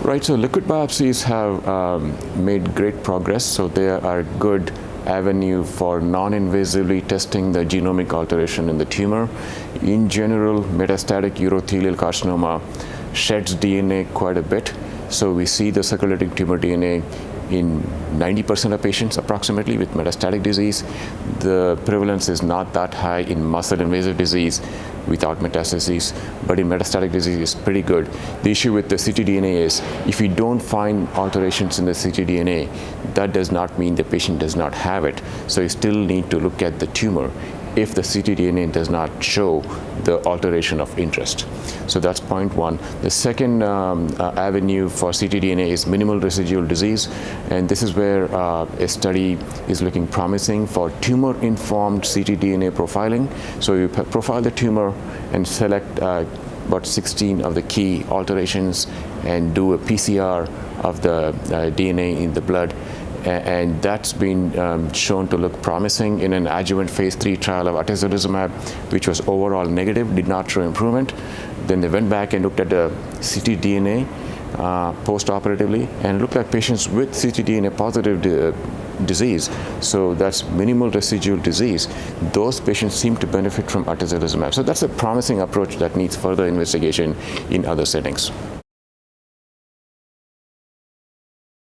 Right, so liquid biopsies have made great progress, so they are a good avenue for non-invasively testing the genomic alteration in the tumor. In general, metastatic urothelial carcinoma sheds DNA quite a bit, so we see the circulating tumor DNA in 90% of patients approximately with metastatic disease. The prevalence is not that high in muscle-invasive disease without metastases, but in metastatic disease it's pretty good. The issue with the ctDNA is if we don't find alterations in the ctDNA, that does not mean the patient does not have it. So you still need to look at the tumor if the ctDNA does not show the alteration of interest. So that's point one. The second avenue for ctDNA is minimal residual disease, and this is where a study is looking promising for tumor-informed ctDNA profiling. So you profile the tumor and select about 16 of the key alterations and do a PCR of the DNA in the blood. And that's been shown to look promising in an adjuvant phase 3 trial of atezolizumab, which was overall negative, did not show improvement. Then they went back and looked at the ctDNA post-operatively and looked at patients with ctDNA positive disease, so that's minimal residual disease. Those patients seem to benefit from atezolizumab. So that's a promising approach that needs further investigation in other settings.